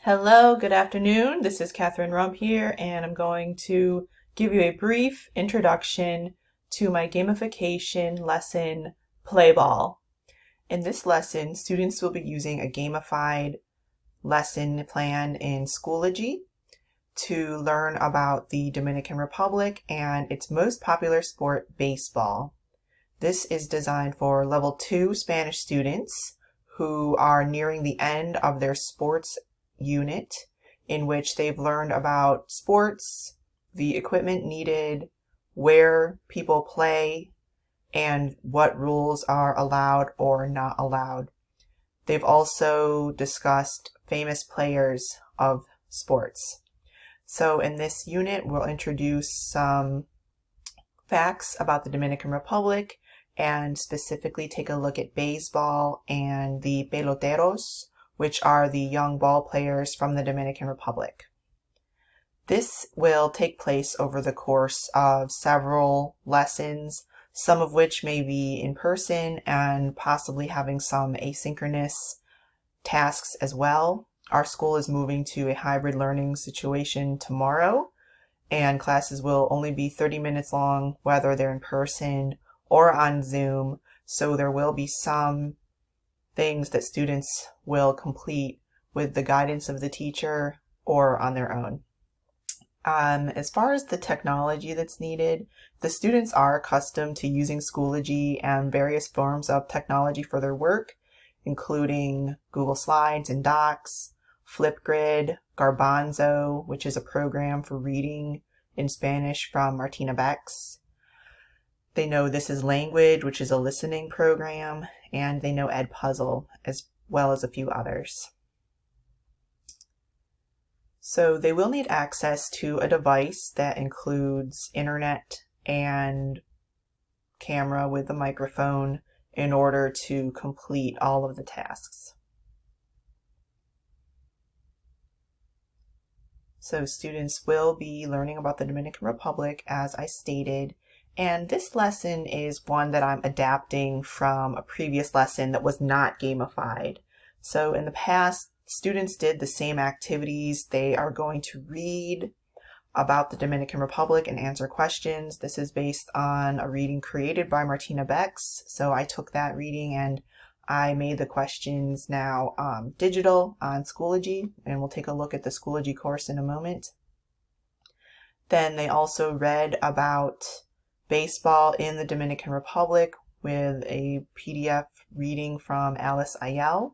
Hello, good afternoon. This is Kathryn Rump here, and I'm going to give you a brief introduction to my gamification lesson, Play Ball. In this lesson, students will be using a gamified lesson plan in Schoology to learn about the Dominican Republic and its most popular sport, baseball. This is designed for level 2 Spanish students who are nearing the end of their sports unit, in which they've learned about sports, the equipment needed, where people play, and what rules are allowed or not allowed. They've also discussed famous players of sports. So in this unit, we'll introduce some facts about the Dominican Republic and specifically take a look at baseball and the peloteros, which are the young ball players from the Dominican Republic. This will take place over the course of several lessons, some of which may be in person and possibly having some asynchronous tasks as well. Our school is moving to a hybrid learning situation tomorrow, and classes will only be 30 minutes long, whether they're in person or on Zoom, so there will be some things that students will complete with the guidance of the teacher or on their own. As far as the technology that's needed, the students are accustomed to using Schoology and various forms of technology for their work, including Google Slides and Docs, Flipgrid, Garbanzo, which is a program for reading in Spanish from Martina Beck's. They know This is Language, which is a listening program, and they know Edpuzzle, as well as a few others. So they will need access to a device that includes internet and camera with a microphone in order to complete all of the tasks. So students will be learning about the Dominican Republic, as I stated, and this lesson is one that I'm adapting from a previous lesson that was not gamified. So in the past, students did the same activities. They are going to read about the Dominican Republic and answer questions. This is based on a reading created by Martina Beck's. So I took that reading and I made the questions now digital on Schoology, and we'll take a look at the Schoology course in a moment. Then they also read about baseball in the Dominican Republic with a PDF reading from Alice Ayel.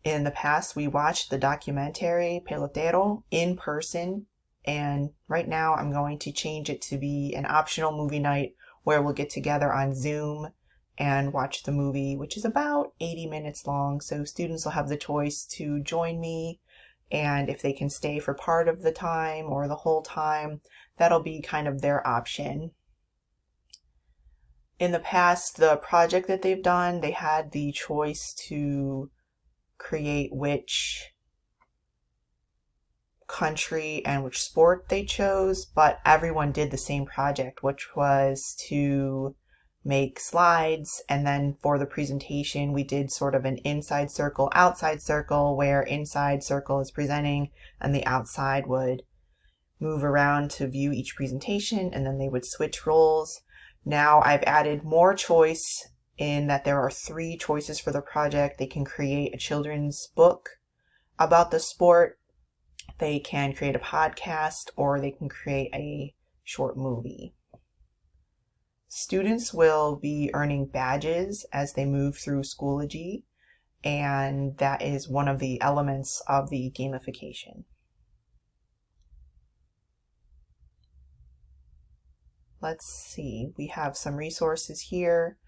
In the past, we watched the documentary Pelotero in person, and right now I'm going to change it to be an optional movie night where we'll get together on Zoom and watch the movie, which is about 80 minutes long. So students will have the choice to join me, and if they can stay for part of the time or the whole time, that'll be kind of their option. In the past, the project that they've done, they had the choice to create which country and which sport they chose, but everyone did the same project, which was to make slides, and then for the presentation we did sort of an inside circle, outside circle, where inside circle is presenting and the outside would move around to view each presentation, and then they would switch roles. Now I've added more choice in that there are 3 choices for the project. They can create a children's book about the sport, they can create a podcast, or they can create a short movie. Students will be earning badges as they move through Schoology, and that is one of the elements of the gamification. Let's see, we have some resources here.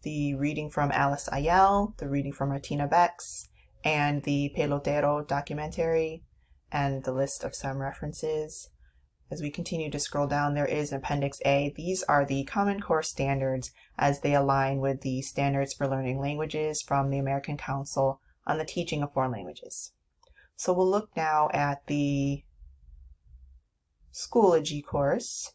The reading from Alice Ayel, the reading from Martina Beck's, and the Pelotero documentary, and the list of some references. As we continue to scroll down, there is Appendix A. These are the Common Core standards as they align with the Standards for Learning Languages from the American Council on the Teaching of Foreign Languages. So we'll look now at the Schoology course.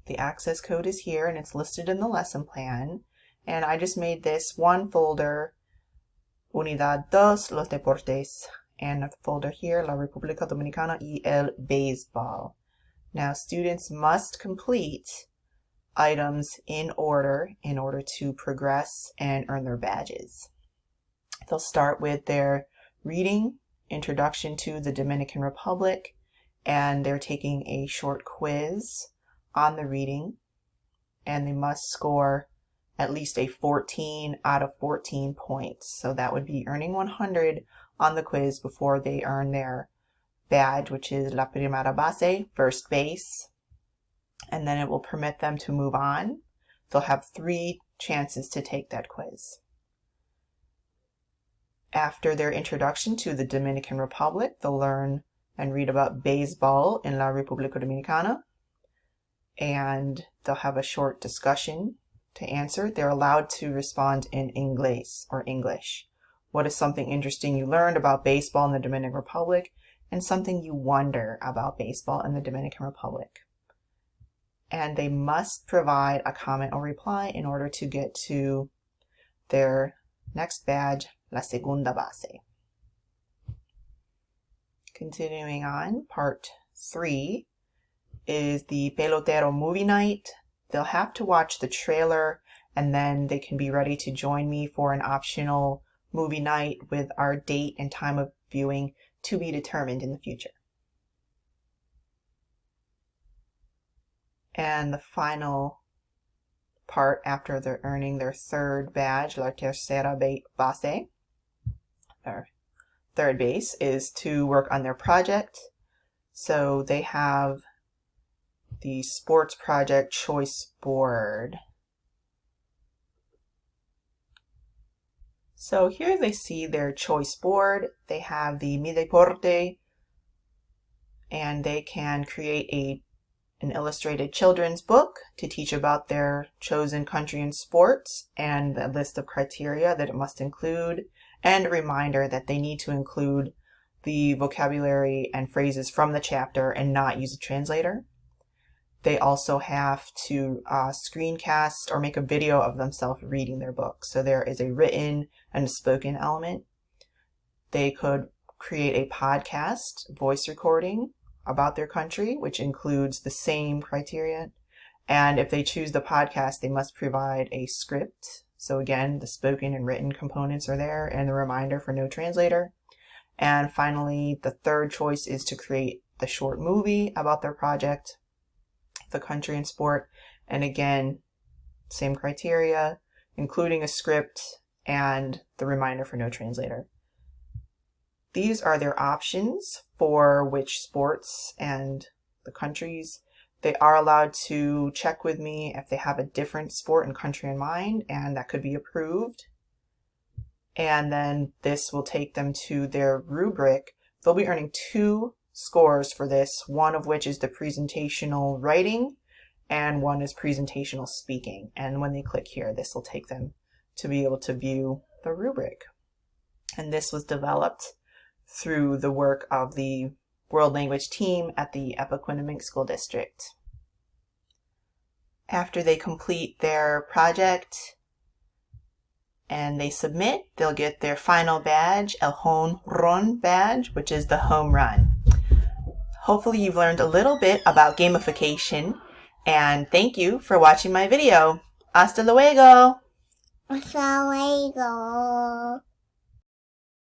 The access code is here and it's listed in the lesson plan. And I just made this one folder, Unidad 2, Los Deportes. and the folder here, La República Dominicana y el Béisbol. Now, students must complete items in order to progress and earn their badges. They'll start with their reading, Introduction to the Dominican Republic, and they're taking a short quiz on the reading, and they must score at least a 14 out of 14 points. So that would be earning 100 on the quiz before they earn their badge, which is la primera base, first base, and then it will permit them to move on. They'll have 3 chances to take that quiz. After their introduction to the Dominican Republic, they'll learn and read about baseball in La República Dominicana, and they'll have a short discussion to answer. They're allowed to respond in Inglés or English. What is something interesting you learned about baseball in the Dominican Republic, and something you wonder about baseball in the Dominican Republic? And they must provide a comment or reply in order to get to their next badge, la segunda base. Continuing on, part 3 is the Pelotero movie night. They'll have to watch the trailer, and then they can be ready to join me for an optional movie night with our date and time of viewing to be determined in the future. And the final part, after they're earning their third badge, la tercera base, or third base, is to work on their project. So they have the sports project choice board. So here they see their choice board. They have the Mi Deporte, and they can create an illustrated children's book to teach about their chosen country and sports, and a list of criteria that it must include, and a reminder that they need to include the vocabulary and phrases from the chapter and not use a translator. They also have to screencast or make a video of themselves reading their book. So there is a written and a spoken element. They could create a podcast, voice recording about their country, which includes the same criteria. And if they choose the podcast, they must provide a script. So again, the spoken and written components are there, and the reminder for no translator. And finally, the third choice is to create the short movie about their project, the country and sport. And again, same criteria, including a script and the reminder for no translator. These are their options for which sports and the countries. They are allowed to check with me if they have a different sport and country in mind, and that could be approved. And then this will take them to their rubric. They'll be earning 2 scores for this, one of which is the presentational writing, and one is presentational speaking. And when they click here, this will take them to be able to view the rubric. And this was developed through the work of the World Language team at the Epaquinimink School District. After they complete their project and they submit, they'll get their final badge, el home run badge, which is the home run. Hopefully you've learned a little bit about gamification, and thank you for watching my video. Hasta luego! Hasta luego!